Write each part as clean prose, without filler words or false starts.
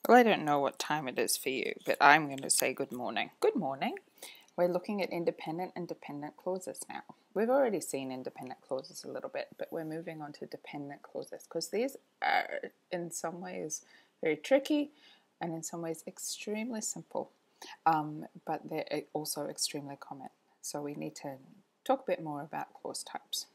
Well, I don't know what time it is for you, but I'm going to say good morning. Good morning. We're looking at independent and dependent clauses now. We've already seen independent clauses a little bit, but we're moving on to dependent clauses because these are in some ways very tricky and in some ways extremely simple, but they're also extremely common. So we need to talk a bit more about clause types.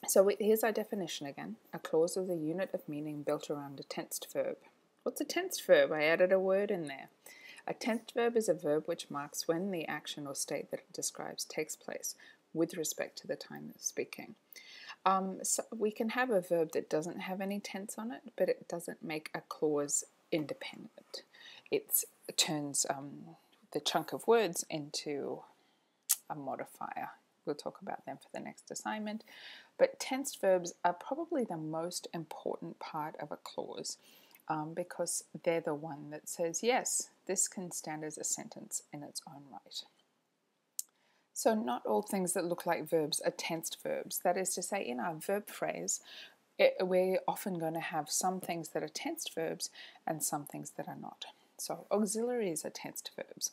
So here's our definition again. A clause is a unit of meaning built around a tensed verb. What's a tensed verb? I added a word in there. A tensed verb is a verb which marks when the action or state that it describes takes place with respect to the time of speaking. So we can have a verb that doesn't have any tense on it, but it doesn't make a clause independent. It turns the chunk of words into a modifier. We'll talk about them for the next assignment. But tensed verbs are probably the most important part of a clause because they're the one that says, yes, this can stand as a sentence in its own right. So not all things that look like verbs are tensed verbs. That is to say, in our verb phrase, we're often going to have some things that are tensed verbs and some things that are not. So auxiliaries are tensed verbs.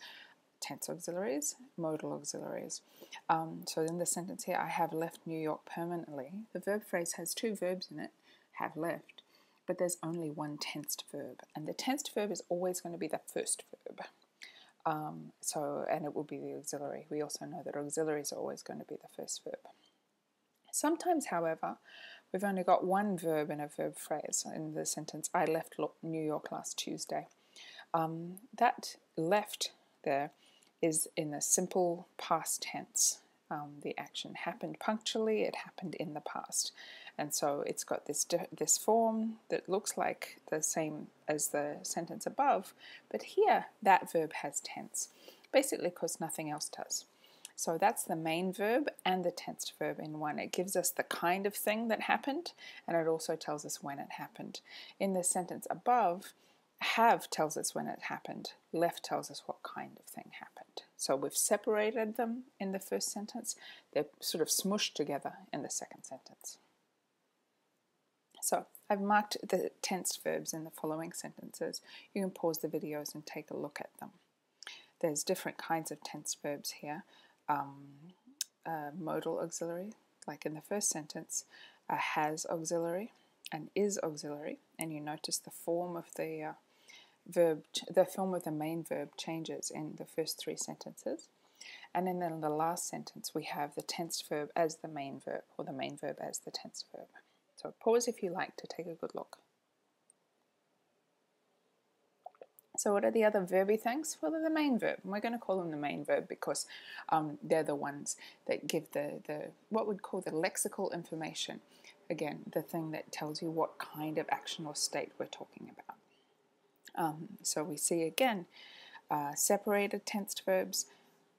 Tense auxiliaries, modal auxiliaries. So in the sentence here, I have left New York permanently. The verb phrase has two verbs in it, have left, but there's only one tensed verb. And the tensed verb is always going to be the first verb. And it will be the auxiliary. We also know that auxiliaries are always going to be the first verb. Sometimes, however, we've only got one verb in a verb phrase. In the sentence, I left New York last Tuesday. That left there is in a simple past tense. The action happened punctually, it happened in the past. And so it's got this form that looks like the same as the sentence above, but here that verb has tense, basically because nothing else does. So that's the main verb and the tensed verb in one. It gives us the kind of thing that happened, and it also tells us when it happened. In the sentence above, have tells us when it happened, left tells us what kind of thing happened. So we've separated them in the first sentence, they're sort of smushed together in the second sentence. So I've marked the tensed verbs in the following sentences. You can pause the videos and take a look at them. There's different kinds of tensed verbs here. Modal auxiliary, like in the first sentence, a has auxiliary, an is auxiliary, and you notice the form of the verb, the form of the main verb changes in the first three sentences. And then in the last sentence, we have the tensed verb as the main verb, or the main verb as the tensed verb. So pause if you like to take a good look. So what are the other verby things? Well, they're the main verb. And we're going to call them the main verb because they're the ones that give the what we'd call the lexical information. Again, the thing that tells you what kind of action or state we're talking about. So we see again separated tensed verbs,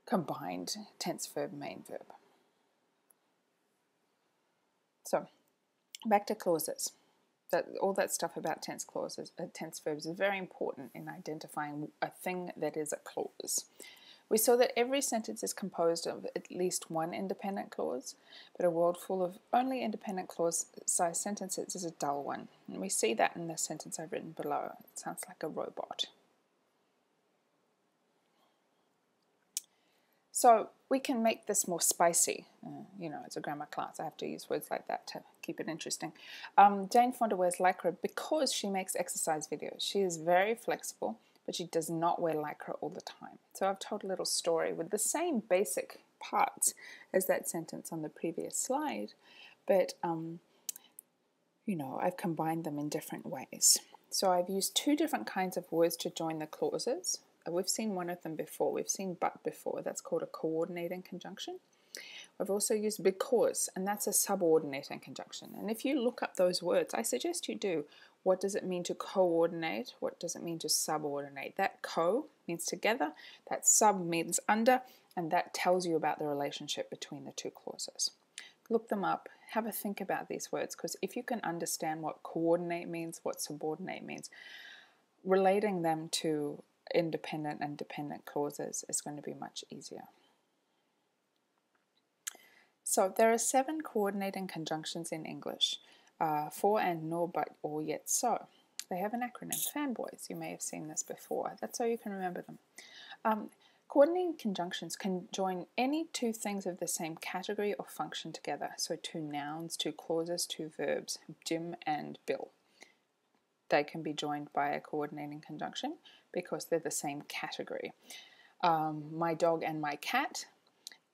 combined tense verb, main verb. So back to clauses. All that stuff about tense clauses, tense verbs is very important in identifying a thing that is a clause. We saw that every sentence is composed of at least one independent clause, but a world full of only independent clause-sized sentences is a dull one. And we see that in the sentence I've written below. It sounds like a robot. So we can make this more spicy. It's a grammar class. I have to use words like that to keep it interesting. Jane Fonda wears lycra because she makes exercise videos. She is very flexible, but she does not wear lycra all the time. So I've told a little story with the same basic parts as that sentence on the previous slide, but I've combined them in different ways. So I've used two different kinds of words to join the clauses. We've seen one of them before. We've seen but before. That's called a coordinating conjunction. I've also used because, and that's a subordinating conjunction. And if you look up those words, I suggest you do. What does it mean to coordinate? What does it mean to subordinate? That co means together, that sub means under, and that tells you about the relationship between the two clauses. Look them up, have a think about these words, because if you can understand what coordinate means, what subordinate means, relating them to independent and dependent clauses is going to be much easier. So there are 7 coordinating conjunctions in English, for and, nor, but, or, yet, so. They have an acronym, fanboys. You may have seen this before. That's how you can remember them. Coordinating conjunctions can join any two things of the same category or function together. So two nouns, two clauses, two verbs, Jim and Bill. They can be joined by a coordinating conjunction because they're the same category. My dog and my cat,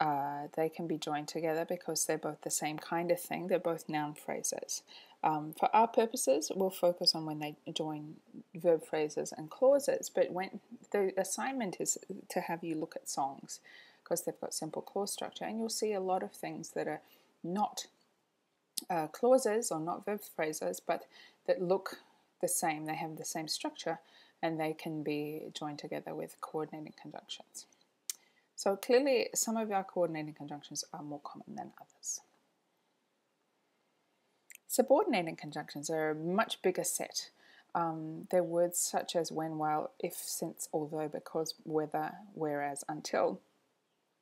they can be joined together because they're both the same kind of thing. They're both noun phrases. For our purposes, we'll focus on when they join verb phrases and clauses, but when the assignment is to have you look at songs because they've got simple clause structure, and you'll see a lot of things that are not clauses or not verb phrases, but that look the same. They have the same structure, and they can be joined together with coordinating conjunctions. So clearly, some of our coordinating conjunctions are more common than others. Subordinating conjunctions are a much bigger set. They're words such as when, while, if, since, although, because, whether, whereas, until.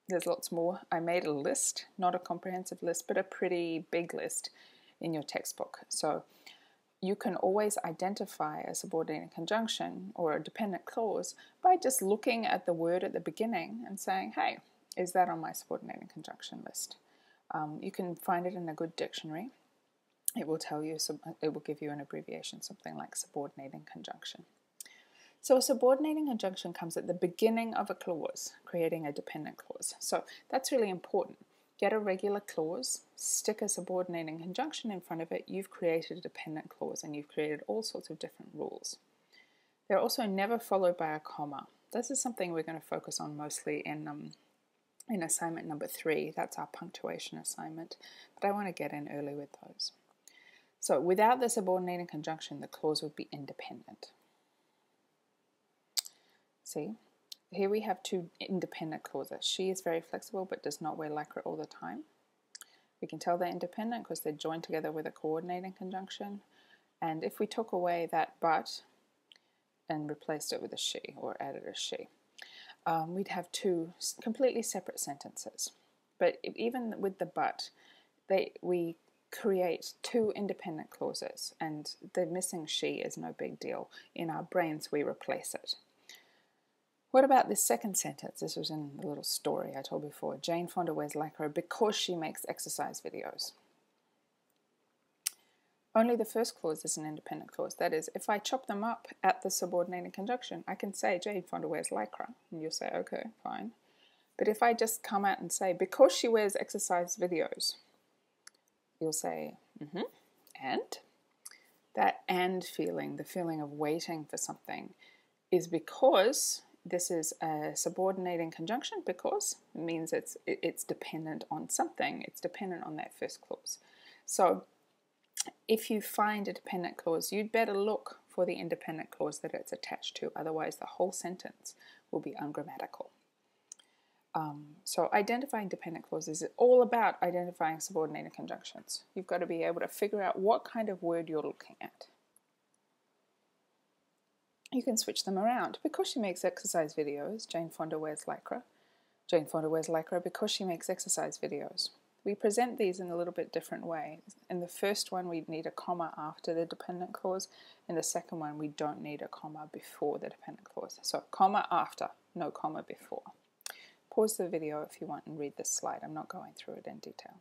There's lots more. I made a list, not a comprehensive list, but a pretty big list in your textbook. So you can always identify a subordinating conjunction or a dependent clause by just looking at the word at the beginning and saying, hey, is that on my subordinating conjunction list? You can find it in a good dictionary. It will tell you, it will give you an abbreviation, something like subordinating conjunction. So a subordinating conjunction comes at the beginning of a clause, creating a dependent clause. So that's really important. Get a regular clause, stick a subordinating conjunction in front of it, you've created a dependent clause and you've created all sorts of different rules. They're also never followed by a comma. This is something we're going to focus on mostly in assignment number 3. That's our punctuation assignment, but I want to get in early with those. So without the subordinating conjunction, the clause would be independent. See, here we have two independent clauses. She is very flexible but does not wear lycra all the time. We can tell they're independent because they're joined together with a coordinating conjunction. And if we took away that but and replaced it with a she or added a she, we'd have two completely separate sentences. But even with the but, we create two independent clauses, and the missing she is no big deal. In our brains, we replace it. What about this second sentence? This was in the little story I told before. Jane Fonda wears lycra because she makes exercise videos. Only the first clause is an independent clause. That is, if I chop them up at the subordinating conjunction, I can say Jane Fonda wears lycra, and you'll say, okay, fine. But if I just come out and say, because she wears exercise videos, you'll say, and? That and feeling, the feeling of waiting for something, is because this is a subordinating conjunction, because it means it's dependent on something. It's dependent on that first clause. So if you find a dependent clause, you'd better look for the independent clause that it's attached to. Otherwise, the whole sentence will be ungrammatical. So identifying dependent clauses is all about identifying subordinating conjunctions. You've got to be able to figure out what kind of word you're looking at. You can switch them around. Because she makes exercise videos, Jane Fonda wears lycra. Jane Fonda wears lycra because she makes exercise videos. We present these in a little bit different way. In the first one, we need a comma after the dependent clause. In the second one, we don't need a comma before the dependent clause. So comma after, no comma before. Pause the video if you want and read this slide. I'm not going through it in detail.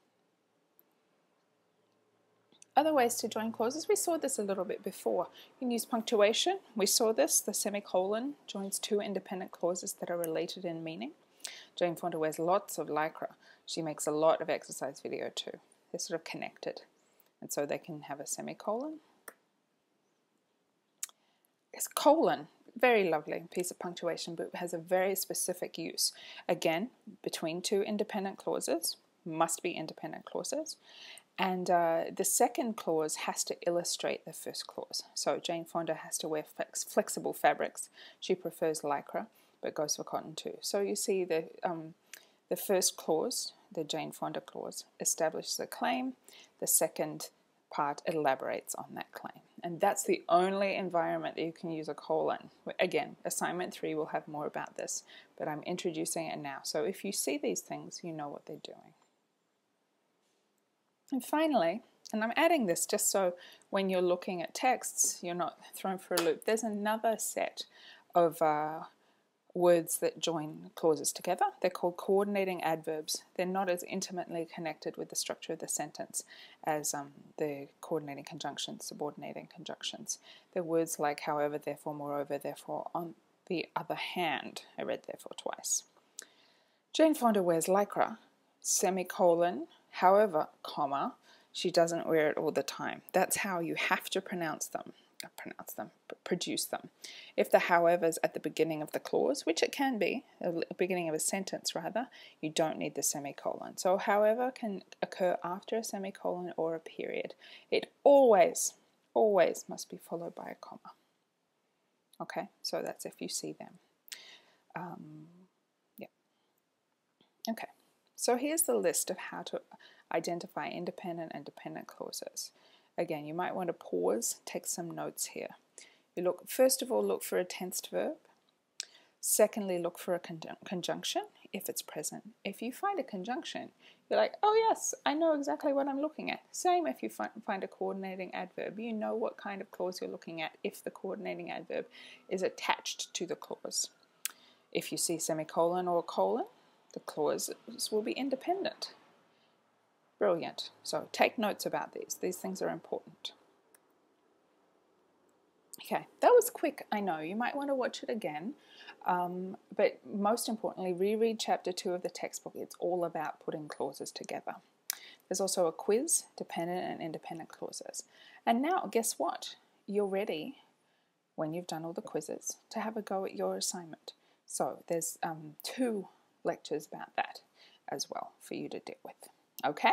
Other ways to join clauses, we saw this a little bit before. You can use punctuation. We saw this, the semicolon joins two independent clauses that are related in meaning. Jane Fonda wears lots of lycra. She makes a lot of exercise video too. They're sort of connected, and so they can have a semicolon. It's colon. Very lovely piece of punctuation, but has a very specific use. Again, between two independent clauses, must be independent clauses, and the second clause has to illustrate the first clause. So Jane Fonda has to wear flexible fabrics. She prefers lycra, but goes for cotton too. So you see the first clause, the Jane Fonda clause, establishes a claim. The second part elaborates on that claim. And that's the only environment that you can use a colon. Again, assignment 3 will have more about this, but I'm introducing it now. So if you see these things, you know what they're doing. And finally, And I'm adding this just so when you're looking at texts, you're not thrown for a loop. There's another set of words that join clauses together. They're called coordinating adverbs. They're not as intimately connected with the structure of the sentence as the coordinating conjunctions, subordinating conjunctions. They're words like however, therefore, moreover, therefore, on the other hand. I read therefore twice. Jane Fonda wears lycra, semicolon, however, comma, she doesn't wear it all the time. That's how you have to produce them. If the however's at the beginning of the clause, which it can be, the beginning of a sentence rather, you don't need the semicolon. So however can occur after a semicolon or a period. It always must be followed by a comma. Okay, so that's if you see them. Yeah. Okay, so here's the list of how to identify independent and dependent clauses. Again, you might want to pause, take some notes here. You look, first of all, look for a tensed verb. Secondly, look for a conjunction if it's present. If you find a conjunction, you're like, oh yes, I know exactly what I'm looking at. Same if you find a coordinating adverb. You know what kind of clause you're looking at if the coordinating adverb is attached to the clause. If you see semicolon or colon, the clauses will be independent. Brilliant. So take notes about these. These things are important. Okay, that was quick, I know. You might want to watch it again. But most importantly, reread chapter 2 of the textbook. It's all about putting clauses together. There's also a quiz, dependent and independent clauses. And now, guess what? You're ready, when you've done all the quizzes, to have a go at your assignment. So there's 2 lectures about that as well for you to deal with. Okay?